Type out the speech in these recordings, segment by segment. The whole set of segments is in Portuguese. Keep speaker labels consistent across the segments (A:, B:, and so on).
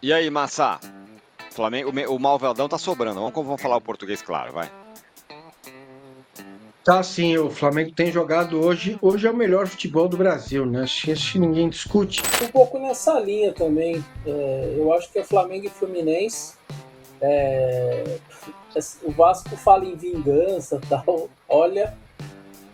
A: E aí, Massa? Flamengo, o Malvadão tá sobrando. Vamos falar o português, claro, vai.
B: Tá sim, o Flamengo tem jogado hoje. Hoje é o melhor futebol do Brasil, né? Acho que ninguém discute.
C: Um pouco nessa linha também. Eu acho que é Flamengo e Fluminense. O Vasco fala em vingança e tal. Olha,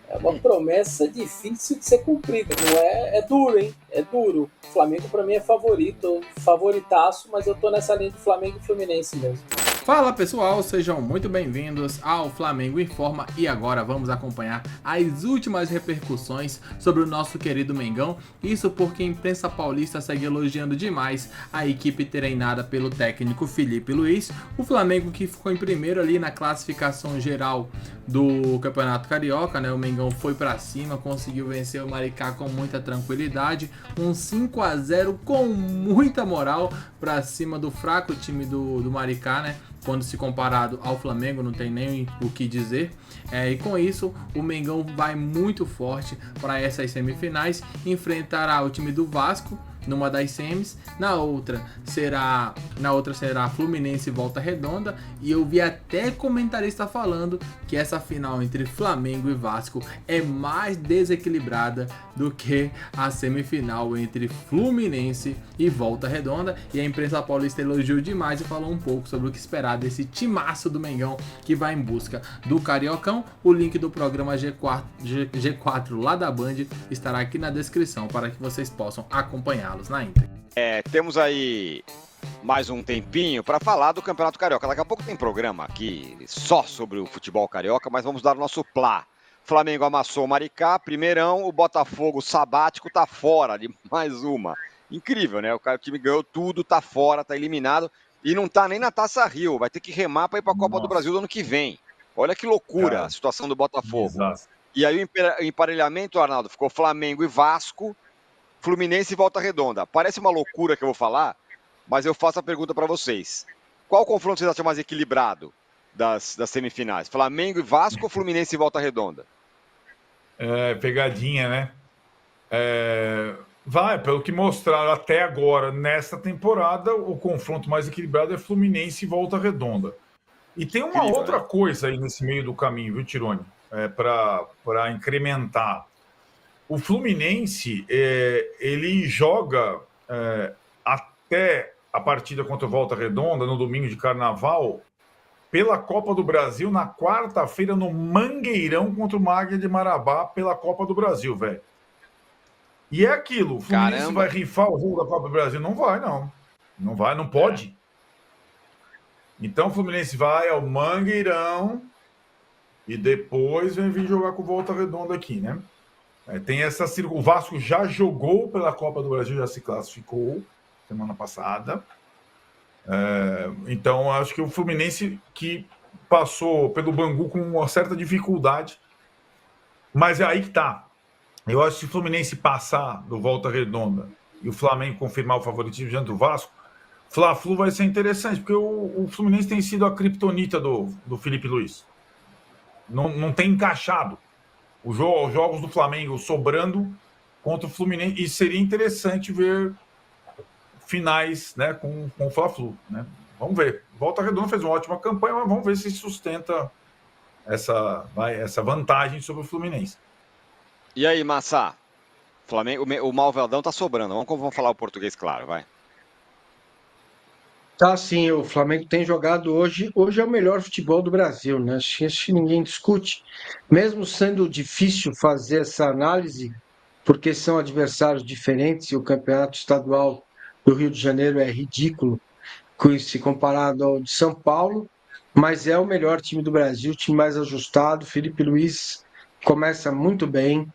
C: é uma promessa difícil de ser cumprida. Não é, é duro, hein? É duro. O Flamengo para mim é favorito, favoritaço, mas eu tô nessa linha de Flamengo e Fluminense mesmo.
D: Fala pessoal, sejam muito bem-vindos ao Flamengo Informa e agora vamos acompanhar as últimas repercussões sobre o nosso querido Mengão. Isso porque a imprensa paulista segue elogiando demais a equipe treinada pelo técnico Felipe Luiz. O Flamengo que ficou em primeiro ali na classificação geral do Campeonato Carioca, né? O Mengão foi pra cima, conseguiu vencer o Maricá com muita tranquilidade, um 5-0 com muita moral pra cima do fraco time do Maricá, né? Quando se comparado ao Flamengo, não tem nem o que dizer. E com isso, o Mengão vai muito forte para essas semifinais. Enfrentará o time do Vasco numa das semis, na outra será Fluminense e Volta Redonda, e eu vi até comentarista falando que essa final entre Flamengo e Vasco é mais desequilibrada do que a semifinal entre Fluminense e Volta Redonda, e a imprensa paulista elogiou demais e falou um pouco sobre o que esperar desse timaço do Mengão que vai em busca do Cariocão. O link do programa G4 lá da Band estará aqui na descrição para que vocês possam acompanhá-lo na íntegra.
A: Temos aí mais um tempinho para falar do Campeonato Carioca. Daqui a pouco tem programa aqui só sobre o futebol carioca, mas vamos dar o nosso plá. Flamengo amassou o Maricá, primeirão, o Botafogo sabático tá fora de mais uma. Incrível, né? O time ganhou tudo, tá fora, tá eliminado e não tá nem na Taça Rio. Vai ter que remar para ir para a Copa do Brasil do ano que vem. Olha que loucura a situação do Botafogo. E aí o emparelhamento, Arnaldo, ficou Flamengo e Vasco, Fluminense e Volta Redonda. Parece uma loucura que eu vou falar, mas eu faço a pergunta para vocês. Qual confronto vocês acham mais equilibrado das semifinais? Flamengo e Vasco ou Fluminense e Volta Redonda?
E: Pegadinha, né? Pelo que mostraram até agora, nesta temporada, o confronto mais equilibrado é Fluminense e Volta Redonda. E tem uma outra coisa aí nesse meio do caminho, viu, Tironi? Para incrementar. O Fluminense, ele joga até a partida contra o Volta Redonda, no domingo de Carnaval, pela Copa do Brasil, na quarta-feira, no Mangueirão, contra o Águia de Marabá, pela Copa do Brasil, velho. E é aquilo, o Fluminense vai rifar o jogo da Copa do Brasil? Não vai, não. Não vai, não pode. Então o Fluminense vai ao Mangueirão e depois vem vir jogar com Volta Redonda aqui, né? Tem essa. O Vasco já jogou pela Copa do Brasil, já se classificou semana passada. Então, acho que o Fluminense que passou pelo Bangu com uma certa dificuldade. Mas é aí que tá. Eu acho que se o Fluminense passar do Volta Redonda e o Flamengo confirmar o favoritismo diante do Vasco, Fla-Flu vai ser interessante, porque o Fluminense tem sido a criptonita do Felipe Luiz. Não tem encaixado os jogos do Flamengo sobrando contra o Fluminense, e seria interessante ver finais, né, com o Fla-Flu, né? Vamos ver. Volta Redonda fez uma ótima campanha, mas vamos ver se sustenta essa vantagem sobre o Fluminense.
A: E aí, Massa? Flamengo, o Malvadão tá sobrando. Vamos falar o português, claro, vai.
B: Tá sim, o Flamengo tem jogado hoje. Hoje é o melhor futebol do Brasil, né? Acho que ninguém discute. Mesmo sendo difícil fazer essa análise, porque são adversários diferentes e o campeonato estadual do Rio de Janeiro é ridículo se comparado ao de São Paulo, mas é o melhor time do Brasil, o time mais ajustado. Felipe Luiz começa muito bem.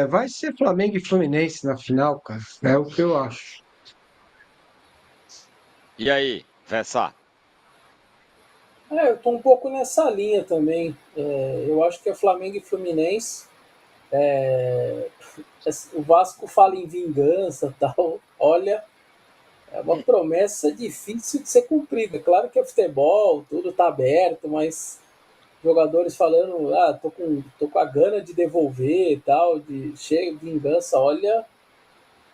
B: Vai ser Flamengo e Fluminense na final, cara. É o que eu acho.
A: E aí, Vessa?
C: Eu tô um pouco nessa linha também. Eu acho que é Flamengo e Fluminense. O Vasco fala em vingança e tal. Olha, é uma promessa difícil de ser cumprida. Claro que é futebol, tudo tá aberto, mas jogadores falando, tô com a gana de devolver e tal, chega vingança, olha,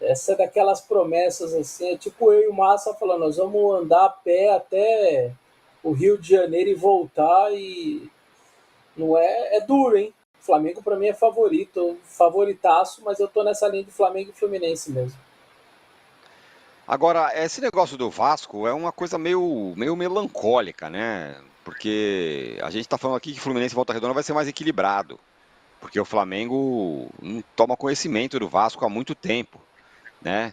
C: Essa é daquelas promessas assim, é tipo eu e o Massa falando, nós vamos andar a pé até o Rio de Janeiro e voltar e não é duro, hein? O Flamengo para mim é favorito, favoritaço, mas eu tô nessa linha de Flamengo e Fluminense mesmo.
A: Agora, esse negócio do Vasco é uma coisa meio melancólica, né? Porque a gente tá falando aqui que Fluminense e Volta Redonda vai ser mais equilibrado. Porque o Flamengo não toma conhecimento do Vasco há muito tempo, né?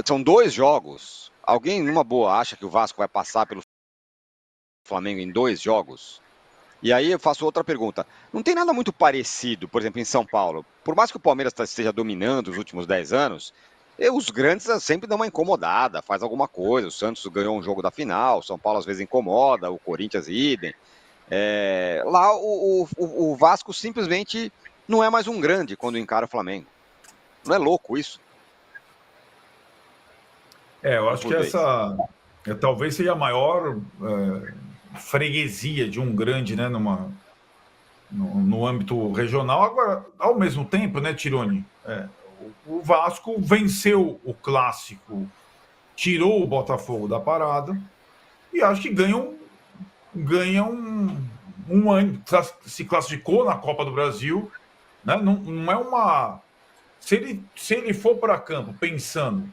A: São 2 jogos. Alguém, numa boa, acha que o Vasco vai passar pelo Flamengo em 2 jogos? E aí eu faço outra pergunta. Não tem nada muito parecido, por exemplo, em São Paulo. Por mais que o Palmeiras esteja dominando os últimos 10 anos, os grandes sempre dão uma incomodada, faz alguma coisa. O Santos ganhou um jogo da final, o São Paulo às vezes incomoda, o Corinthians idem. Lá o Vasco simplesmente não é mais um grande quando encara o Flamengo. Não é louco isso?
E: Eu acho que essa talvez seja a maior freguesia de um grande, né, no âmbito regional. Agora, ao mesmo tempo, né, Tironi, o Vasco venceu o clássico, tirou o Botafogo da parada e acho que ganha um ano, se classificou na Copa do Brasil, né? Não é uma... Se ele for para campo pensando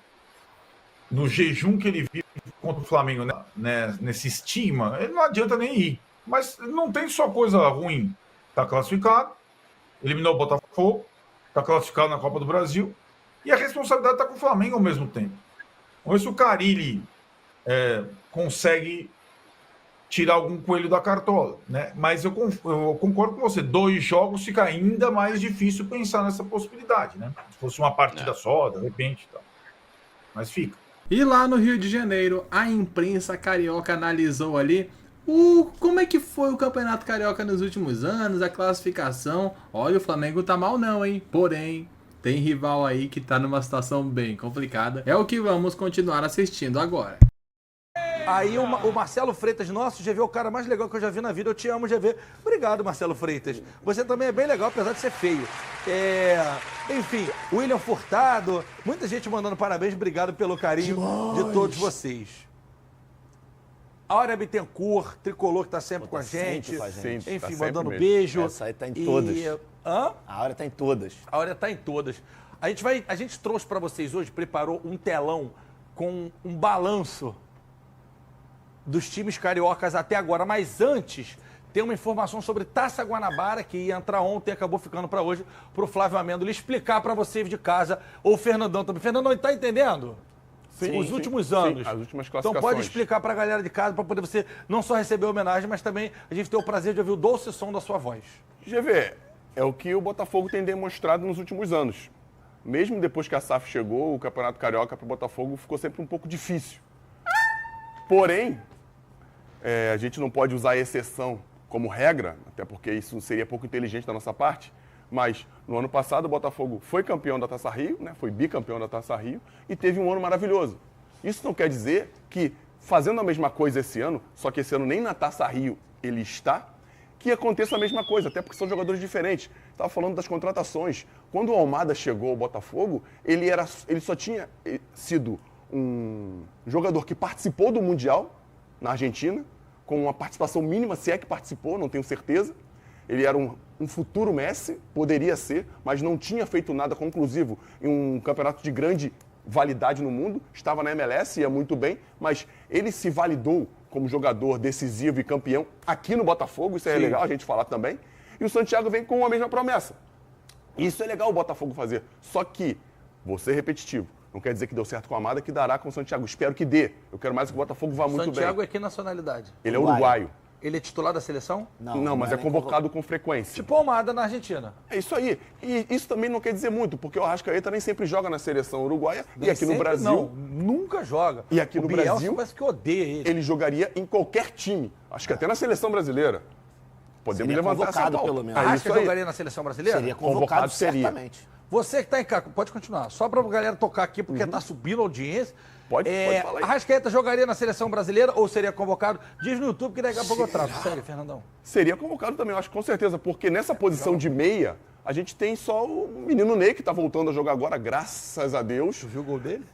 E: no jejum que ele vive contra o Flamengo, né, nesse estima, ele não adianta nem ir. Mas não tem só coisa ruim. Está classificado, eliminou o Botafogo, está classificado na Copa do Brasil, e a responsabilidade está com o Flamengo ao mesmo tempo. Vamos ver se o Carille consegue tirar algum coelho da cartola, né? Mas eu concordo com você, 2 jogos fica ainda mais difícil pensar nessa possibilidade, né? Se fosse uma partida só, de repente, tá. Mas fica.
D: E lá no Rio de Janeiro, a imprensa carioca analisou ali como é que foi o Campeonato Carioca nos últimos anos, a classificação. Olha, o Flamengo tá mal não, hein? Porém, tem rival aí que tá numa situação bem complicada. É o que vamos continuar assistindo agora.
F: Aí o Marcelo Freitas, nosso GV, é o cara mais legal que eu já vi na vida. Eu te amo, GV. Obrigado, Marcelo Freitas. Você também é bem legal, apesar de ser feio. Enfim, William Furtado, muita gente mandando parabéns. Obrigado pelo carinho de todos vocês. Áurea Bittencourt, tricolor que tá sempre com a gente. Enfim, tá mandando beijo.
G: Essa aí tá em todas.
F: Hã?
G: A Áurea tá em todas.
F: A Áurea tá em todas. A gente trouxe para vocês hoje, preparou um telão com um balanço dos times cariocas até agora. Mas antes, tem uma informação sobre Taça Guanabara, que ia entrar ontem e acabou ficando para hoje, para o Flávio Amêndola explicar para vocês de casa, ou o Fernandão também. Fernandão, está entendendo?
H: Sim,
F: os últimos anos.
H: Sim, as últimas classificações.
F: Então pode explicar para a galera de casa, para poder você não só receber homenagem, mas também a gente ter o prazer de ouvir o doce som da sua voz.
H: GV, é o que o Botafogo tem demonstrado nos últimos anos. Mesmo depois que a SAF chegou, o Campeonato Carioca para o Botafogo ficou sempre um pouco difícil. Porém, a gente não pode usar a exceção como regra, até porque isso seria pouco inteligente da nossa parte, mas no ano passado o Botafogo foi campeão da Taça Rio, né? Foi bicampeão da Taça Rio e teve um ano maravilhoso. Isso não quer dizer que, fazendo a mesma coisa esse ano, só que esse ano nem na Taça Rio ele está, que aconteça a mesma coisa, até porque são jogadores diferentes. Estava falando das contratações. Quando o Almada chegou ao Botafogo, ele só tinha sido um jogador que participou do Mundial na Argentina, com uma participação mínima, se é que participou, não tenho certeza. Ele era um futuro Messi, poderia ser, mas não tinha feito nada conclusivo em um campeonato de grande validade no mundo. Estava na MLS, ia muito bem, mas ele se validou como jogador decisivo e campeão aqui no Botafogo, isso é legal a gente falar também. E o Santiago vem com a mesma promessa. Isso é legal o Botafogo fazer, só que, vou ser repetitivo, não quer dizer que deu certo com a Amada, que dará com o Santiago. Espero que dê. Eu quero mais que o Botafogo vá muito bem.
F: Santiago é que nacionalidade?
H: Ele é uruguaio.
F: Ele é titular da seleção?
H: Não, mas é convocado com frequência.
F: Tipo Almada na Argentina.
H: É isso aí. E isso também não quer dizer muito, porque o Arrascaeta nem sempre joga na seleção uruguaia.
F: Nem
H: e aqui no Brasil...
F: Não, nunca joga.
H: E aqui no Brasil...
F: parece que odeia ele.
H: Ele jogaria em qualquer time. Acho que até na seleção brasileira. Podemos levantar essa pauta.
G: pelo menos.
F: Arrasca jogaria na seleção brasileira?
G: Seria convocado certamente.
F: Você que está em cá, pode continuar. Só para a galera tocar aqui, porque está subindo a audiência.
H: Pode falar aí.
F: Arrascaeta jogaria na seleção brasileira ou seria convocado? Diz no YouTube que daqui a pouco eu trato. Sério, Fernandão.
H: Seria convocado também, eu acho, com certeza. Porque nessa posição de meia, A gente tem só o menino Ney, que tá voltando a jogar agora, graças a Deus.
F: Tu viu o gol dele?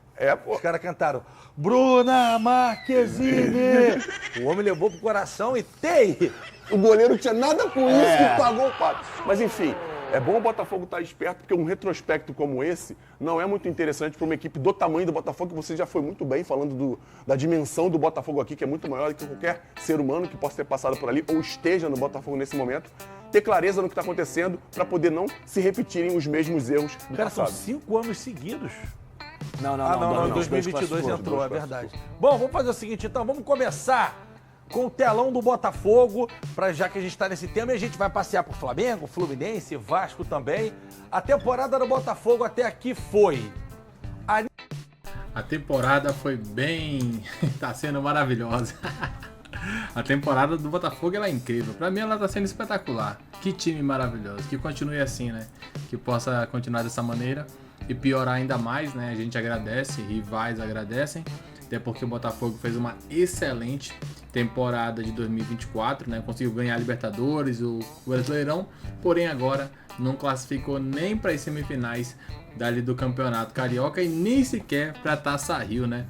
H: Pô.
F: Os caras cantaram Bruna Marquezine. O homem levou pro coração e tem.
H: O goleiro tinha nada com isso e pagou o pato. Mas enfim, é bom o Botafogo estar esperto, porque um retrospecto como esse não é muito interessante para uma equipe do tamanho do Botafogo, que você já foi muito bem falando da dimensão do Botafogo aqui, que é muito maior do que qualquer ser humano que possa ter passado por ali ou esteja no Botafogo nesse momento. Ter clareza no que está acontecendo para poder não se repetirem os mesmos erros do
F: Cara, são
H: passado.
F: 5 anos seguidos.
G: Não,
F: Em 2022 entrou, é verdade. Bom, vamos fazer o seguinte, então, vamos começar com o telão do Botafogo, já que a gente está nesse tema, e a gente vai passear por Flamengo, Fluminense, Vasco também. A temporada do Botafogo até aqui foi...
D: A temporada foi bem... tá sendo maravilhosa. A temporada do Botafogo ela é incrível. Pra mim ela tá sendo espetacular. Que time maravilhoso. Que continue assim, né? Que possa continuar dessa maneira e piorar ainda mais, né? A gente agradece, rivais agradecem. Até porque o Botafogo fez uma excelente temporada de 2024, né? Conseguiu ganhar a Libertadores, o Brasileirão. Porém agora não classificou nem para as semifinais dali do Campeonato Carioca e nem sequer para a Taça Rio, né?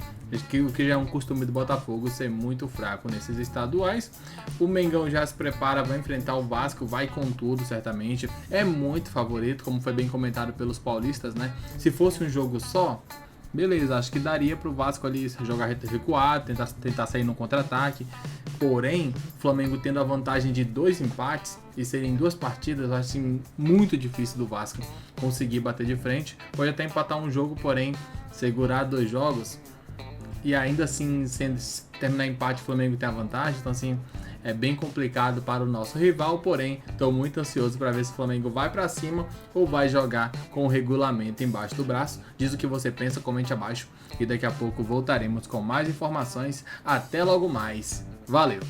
D: O que já é um costume do Botafogo ser muito fraco nesses estaduais. O Mengão já se prepara, vai enfrentar o Vasco, vai com tudo certamente. É muito favorito, como foi bem comentado pelos paulistas, né? Se fosse um jogo só, beleza, acho que daria pro Vasco ali jogar recuado, tentar sair no contra-ataque. Porém, o Flamengo tendo a vantagem de 2 empates e serem 2 partidas, eu acho assim, muito difícil do Vasco conseguir bater de frente. Pode até empatar um jogo, porém, segurar 2 jogos e ainda assim, terminar empate, o Flamengo tem a vantagem. Então, assim, é bem complicado para o nosso rival, porém, estou muito ansioso para ver se o Flamengo vai para cima ou vai jogar com o regulamento embaixo do braço. Diz o que você pensa, comente abaixo e daqui a pouco voltaremos com mais informações. Até logo mais. Valeu!